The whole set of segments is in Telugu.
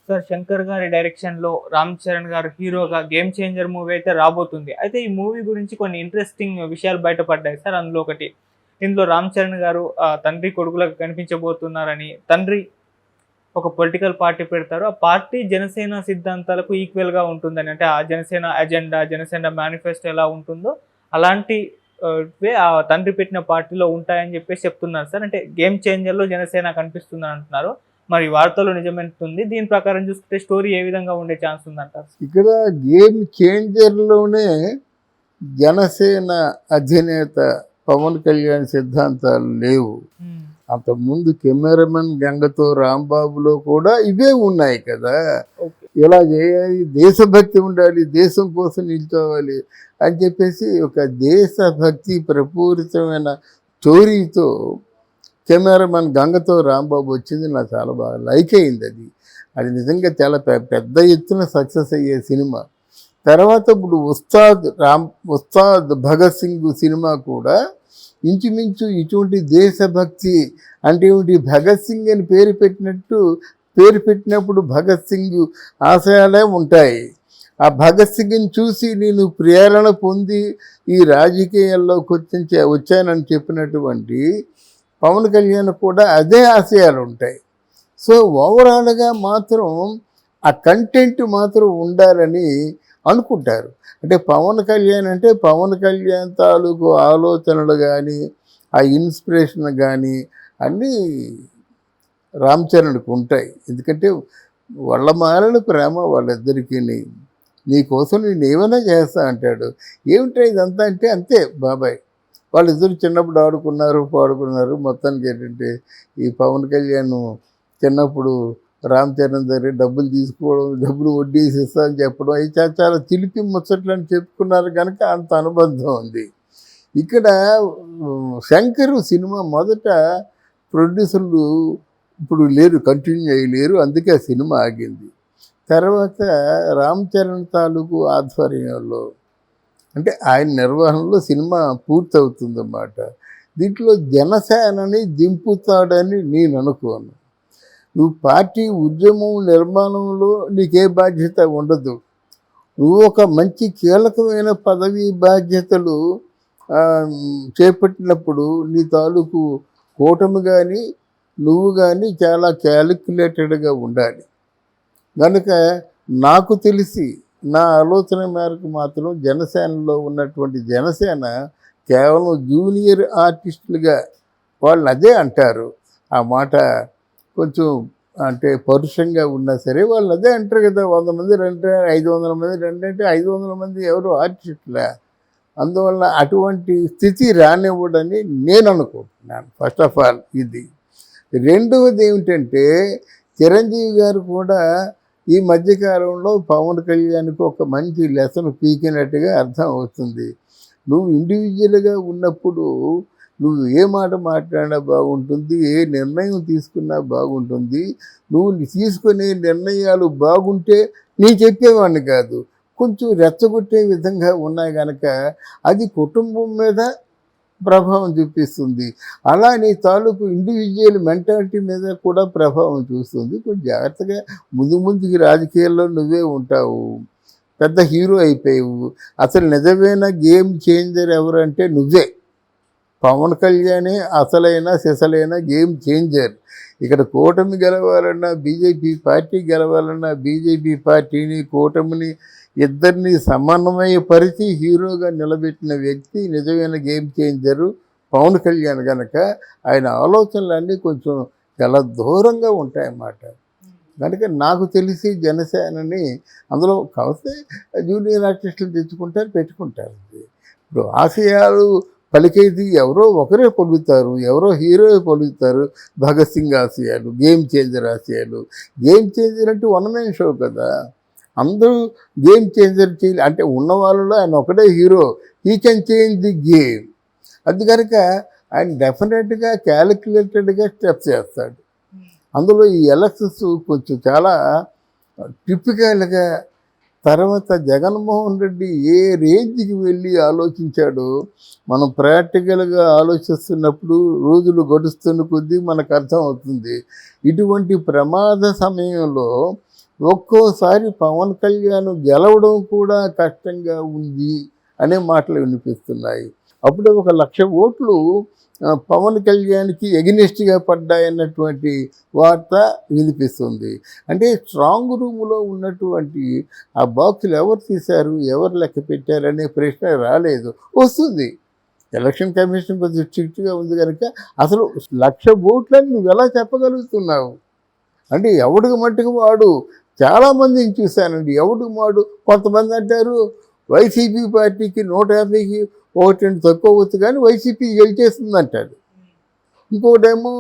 సార్ 'శంకర్' గారి డైరెక్షన్‌లో 'రామ్ చరణ్' గారు హీరోగా 'గేమ్ చేంజర్' మూవీ అయితే రాబోతుంది. అయితే ఈ మూవీ గురించి కొన్ని ఇంట్రెస్టింగ్ విషయాలు బయటపడ్డాయి సార్. అందులో ఒకటి, ఇందులో 'రామ్ చరణ్' గారు తండ్రి కొడుకులకు కనిపించబోతున్నారని, తండ్రి ఒక పొలిటికల్ పార్టీ పెడతారు. ఆ పార్టీ జనసేన సిద్ధాంతాలకు ఈక్వల్‌గా ఉంటుందని. అంటే ఆ జనసేన అజెండా, జనసేన మేనిఫెస్టో ఎలా ఉంటుందో అలాంటి ఆ తండ్రి పెట్టిన పార్టీలో ఉంటాయని చెప్పేసి చెప్తున్నారు సార్. అంటే 'గేమ్ చేంజర్‌లో' జనసేన కనిపిస్తుందని అంటున్నారు. మరి వార్తల్లో నిజమెంతుంది? దీని ప్రకారం చూసుకుంటే స్టోరీ ఏ విధంగా ఉండే ఛాన్స్ ఉందంటారు? ఇక్కడ గేమ్ చేంజర్‌లోనే జనసేన అధినేత పవన్ కళ్యాణ్ సిద్ధాంతాలు లేవు. హ్మ్. అంతకుముందు 'కెమెరామెన్ గంగతో రాంబాబులో' కూడా ఇవే ఉన్నాయి కదా. ఓకే. ఇలా చేయాలి, దేశభక్తి ఉండాలి, దేశం కోసం నిల్చోవాలి అని చెప్పేసి ఒక దేశభక్తి ప్రపూరితమైన స్టోరీతో 'కెమెరామెన్ గంగతో రాంబాబు' వచ్చింది. నాకు చాలా బాగా లైక్ అయింది అది. అది నిజంగా చాలా పెద్ద ఎత్తున సక్సెస్ అయ్యే సినిమా. తర్వాత ఇప్పుడు ఉస్తాద్ భగత్ సింగ్ సినిమా కూడా ఇంచుమించు ఇటువంటి దేశభక్తి అంటే ఏమిటి, భగత్ సింగ్ అని పేరు పెట్టినప్పుడు భగత్ సింగ్ ఆశయాలే ఉంటాయి. ఆ భగత్ సింగ్ని చూసి నేను ప్రేరణ పొంది ఈ రాజకీయాల్లోకి వచ్చానని చెప్పినటువంటి పవన్ కళ్యాణ్ కూడా అదే ఆశయాలు ఉంటాయి. సో ఓవరాల్గా మాత్రం ఆ కంటెంట్ మాత్రం ఉండాలని అనుకుంటారు. అంటే పవన్ కళ్యాణ్ అంటే పవన్ కళ్యాణ్ తాలూకు ఆలోచనలు కానీ ఆ ఇన్స్పిరేషన్ కానీ అన్నీ రామ్ చరణ్కి ఉంటాయి. ఎందుకంటే వాళ్ళ మారిన ప్రేమ వాళ్ళిద్దరికీ. నీకోసం నేను ఏమైనా చేస్తా అంటాడు. ఏమిటో ఇదంతా అంటే అంతే బాబాయ్. వాళ్ళిద్దరు చిన్నప్పుడు ఆడుకున్నారు, పాడుకున్నారు. మొత్తానికి ఏంటంటే ఈ పవన్ కళ్యాణ్ చిన్నప్పుడు రామ్ చరణ్ దగ్గర డబ్బులు తీసుకోవడం, డబ్బులు వడ్డీసి ఇస్తా అని చెప్పడం, అవి చాలా చిలిపి ముచ్చట్లు అని చెప్పుకున్నారు కనుక అంత అనుబంధం ఉంది. ఇక్కడ శంకర్ సినిమా మొదట ప్రొడ్యూసర్లు ఇప్పుడు లేరు, కంటిన్యూ అయ్యలేరు, అందుకే ఆ సినిమా ఆగింది. తర్వాత రామ్ చరణ్ తాలూకు ఆధ్వర్యంలో అంటే ఆయన నిర్వహణలో సినిమా పూర్తవుతుందన్నమాట. దీంట్లో జనసేనని దింపుతాడని నేను అనుకోను. నువ్వు పార్టీ ఉద్యమం నిర్మాణంలో నీకే బాధ్యత ఉండదు. నువ్వు ఒక మంచి కీలకమైన పదవి బాధ్యతలు చేపట్టినప్పుడు నీ తాలూకు కూటమి కానీ నువ్వు కానీ చాలా క్యాలిక్యులేటెడ్గా ఉండాలి. కనుక నాకు తెలిసి నా ఆలోచన మేరకు మాత్రం జనసేనలో ఉన్నటువంటి జనసేన కేవలం జూనియర్ ఆర్టిస్టులుగా వాళ్ళు అదే అంటారు. ఆ మాట కొంచెం అంటే పరుషంగా ఉన్నా సరే వాళ్ళు అదే అంటారు కదా. 100 మంది రంటే 500 మంది రండి అంటే 500 మంది ఎవరు ఆర్టిస్టులే. అందువల్ల అటువంటి స్థితి రానివ్వడని నేను అనుకుంటున్నాను. ఫస్ట్ ఆఫ్ ఆల్ ఇది. రెండవది ఏమిటంటే చిరంజీవి గారు కూడా ఈ మధ్యకాలంలో పవన్ కళ్యాణ్కి ఒక మంచి లెసన్ పీకినట్టుగా అర్థం అవుతుంది. నువ్వు ఇండివిజువల్గా ఉన్నప్పుడు నువ్వు ఏ మాట మాట్లాడినా బాగుంటుంది, ఏ నిర్ణయం తీసుకున్నా బాగుంటుంది. నువ్వు తీసుకునే నిర్ణయాలు బాగుంటే నీ చెప్పేవాడిని కాదు, కొంచెం రెచ్చగొట్టే విధంగా ఉన్నాయి కనుక అది కుటుంబం మీద ప్రభావం చూపిస్తుంది. అలా నీ తాలూకు ఇండివిజువల్ మెంటాలిటీ మీద కూడా ప్రభావం చూస్తుంది. కొంచెం జాగ్రత్తగా ముందుకి రాజకీయాల్లో నువ్వే ఉంటావు, పెద్ద హీరో అయిపోయావు. అసలు నిజమైన గేమ్ చేంజర్ ఎవరంటే నువ్వే. పవన్ కళ్యాణే అసలైన సిసలైన గేమ్ చేంజర్. ఇక్కడ కూటమి గెలవాలన్నా, బీజేపీ పార్టీ గెలవాలన్నా, బీజేపీ పార్టీని కూటమిని ఇద్దరిని సమన్వయపరిచి హీరోగా నిలబెట్టిన వ్యక్తి నిజమైన గేమ్ చేంజరు పవన్ కళ్యాణ్. కనుక ఆయన ఆలోచనలన్నీ కొంచెం చాలా దూరంగా ఉంటాయన్నమాట. కనుక నాకు తెలిసి జనసేనని అందులో కావస్తే జూనియర్ ఆర్టిస్టులు తెచ్చుకుంటారు, పెట్టుకుంటారు. ఇప్పుడు ఆశయాలు పలికేది ఎవరో ఒకరే పలుకుతారు, ఎవరో హీరో పలుకుతారు. భగత్ సింగ్ ఆశయాలు, గేమ్ చేంజర్ ఆశయాలు. గేమ్ చేంజర్ అంటే వన్ మ్యాన్ షో కదా. అందరూ గేమ్ చేంజర్ చేయాలి అంటే ఉన్న వాళ్ళలో ఆయన ఒకటే hero. He can change the game. అది కనుక ఆయన డెఫినెట్గా క్యాలిక్యులేటెడ్గా స్టెప్స్ చేస్తాడు. అందులో ఈ ఎలక్షన్స్ కొంచెం చాలా టిపికల్గా తర్వాత జగన్మోహన్ రెడ్డి ఏ రేంజ్కి వెళ్ళి ఆలోచించాడో మనం ప్రాక్టికల్గా ఆలోచిస్తున్నప్పుడు రోజులు గడుస్తున్న కొద్దీ మనకు అర్థమవుతుంది. ఇటువంటి ప్రమాద సమయంలో ఒక్కోసారి పవన్ కళ్యాణ్ గెలవడం కూడా కష్టంగా ఉంది అనే మాటలు వినిపిస్తున్నాయి. అప్పుడే 1,00,000 ఓట్లు పవన్ కళ్యాణ్కి ఎగనెస్ట్గా పడ్డాయన్నటువంటి వార్త వినిపిస్తుంది. అంటే స్ట్రాంగ్ రూములో ఉన్నటువంటి ఆ బాక్సులు ఎవరు తీశారు, ఎవరు లెక్క పెట్టారు అనే ప్రశ్న రాలేదు, వస్తుంది. ఎలక్షన్ కమిషన్ కొంచెం స్ట్రిక్ట్గా ఉంది కనుక అసలు 1,00,000 ఓట్లని నువ్వు ఎలా చెప్పగలుగుతున్నావు? అంటే ఎవడికి మట్టుకు వాడు చాలామందిని చూశానండి. ఎవడికి వాడు కొంతమంది అంటారు వైసీపీ పార్టీకి 150కి 1 తక్కువ వచ్చు కానీ వైసీపీ గెలిచేస్తుంది అంటాడు. ఇంకోటేమో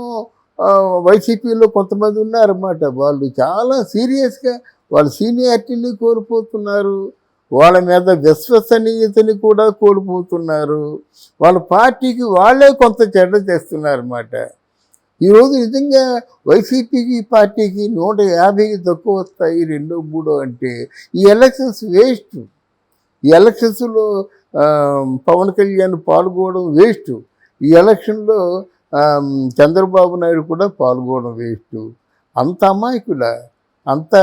వైసీపీలో కొంతమంది ఉన్నారన్నమాట, వాళ్ళు చాలా సీరియస్గా వాళ్ళ సీనియారిటీని కోల్పోతున్నారు, వాళ్ళ మీద విశ్వసనీయతని కూడా కోల్పోతున్నారు, వాళ్ళ పార్టీకి వాళ్ళే కొంత చెడ్డ చేస్తున్నారన్నమాట. ఈరోజు నిజంగా వైసీపీకి పార్టీకి 150కి తక్కువ వస్తాయి, 2, 3 అంటే ఈ ఎలక్షన్స్ వేస్ట్. ఈ ఎలక్షన్స్లో పవన్ కళ్యాణ్ పాల్గొనడం వేస్ట్. ఈ ఎలక్షన్లో చంద్రబాబు నాయుడు కూడా పాల్గొనడం వేస్ట్. అంత అమాయకుల, అంత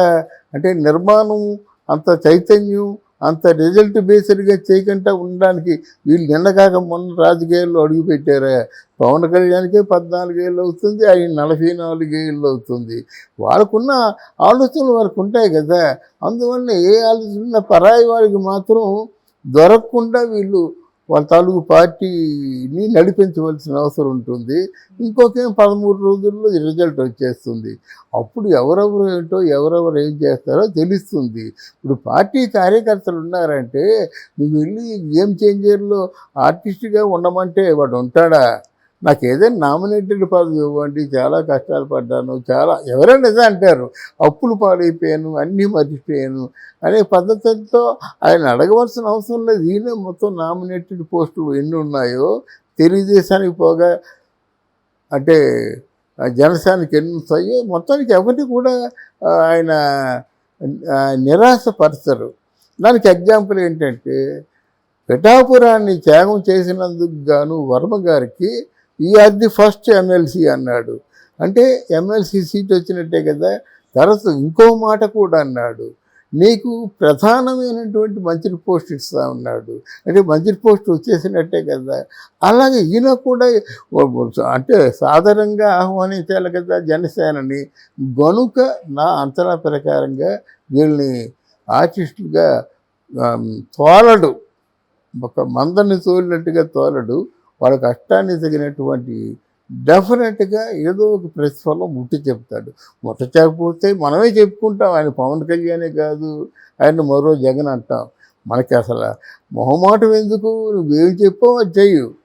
అంటే నిర్మాణం, అంత చైతన్యం, అంత రిజల్ట్ బేస్డ్గా చేయకుండా ఉండడానికి వీళ్ళు నిన్నగాక మొన్న రాజకీయాల్లో అడుగుపెట్టారా? పవన్ కళ్యాణ్కే 14 ఏళ్ళు అవుతుంది, ఆయన 44 ఏళ్ళు అవుతుంది. వాళ్ళకున్న ఆలోచనలు వాళ్ళకు ఉంటాయి కదా. అందువల్ల ఏ ఆలోచన పరాయి వారికి మాత్రం దొరకకుండా వీళ్ళు వాళ్ళ తాలూకు పార్టీని నడిపించవలసిన అవసరం ఉంటుంది. ఇంకొక 13 రోజుల్లో రిజల్ట్ వచ్చేస్తుంది. అప్పుడు ఎవరెవరు ఏంటో ఎవరెవరు ఏం చేస్తారో తెలుస్తుంది. ఇప్పుడు పార్టీ కార్యకర్తలు ఉన్నారంటే నువ్వు వెళ్ళి గేమ్ చేంజర్లో ఆర్టిస్ట్గా ఉండమంటే వాడు ఉంటాడా? నాకు ఏదైనా నామినేటెడ్ పదవి ఇవ్వండి, చాలా కష్టాలు పడ్డాను, చాలా ఎవరైనా నిజం అంటారు, అప్పులు పాడైపోయాను, అన్నీ మర్చిపోయాను అనే పద్ధతితో ఆయన అడగవలసిన అవసరం లేదు. ఈయన మొత్తం నామినేటెడ్ పోస్టులు ఎన్ని ఉన్నాయో తెలుగుదేశానికి పోగా అంటే జనసేనకి ఎన్ని ఉంటాయో మొత్తానికి ఎవరిని కూడా ఆయన నిరాశపరచరు. దానికి ఎగ్జాంపుల్ ఏంటంటే పిఠాపురాన్ని త్యాగం చేసినందుకు గాను వర్మ గారికి ఈఆర్ ది ఫస్ట్ ఎమ్మెల్సీ అన్నాడు. అంటే ఎమ్మెల్సీ సీట్ వచ్చినట్టే కదా. తర్వాత ఇంకో మాట కూడా అన్నాడు, నీకు ప్రధానమైనటువంటి మంత్రి పోస్ట్ ఇస్తా ఉన్నాడు. అంటే మంత్రి పోస్ట్ వచ్చేసినట్టే కదా. అలాగే ఈయన కూడా అంటే సాధారణంగా ఆహ్వానించాలి కదా జనసేనని. గనుక నా అంచనా ప్రకారంగా వీళ్ళని ఆర్టిస్టులుగా తోలడు, ఒక మందని తోలినట్టుగా తోలడు. వాళ్ళ కష్టాన్ని తగినటువంటి డెఫినెట్గా ఏదో ఒక ప్రతిఫలం ముట్టి చెప్తాడు. ముట్టకపోతే మనమే చెప్పుకుంటాం, ఆయన పవన్ కళ్యాణే కాదు, ఆయన మరో జగన్ అంటాం. మనకి అసలు మొహమాటం ఎందుకు? నువ్వేం చెప్పావు అది చెయ్యు.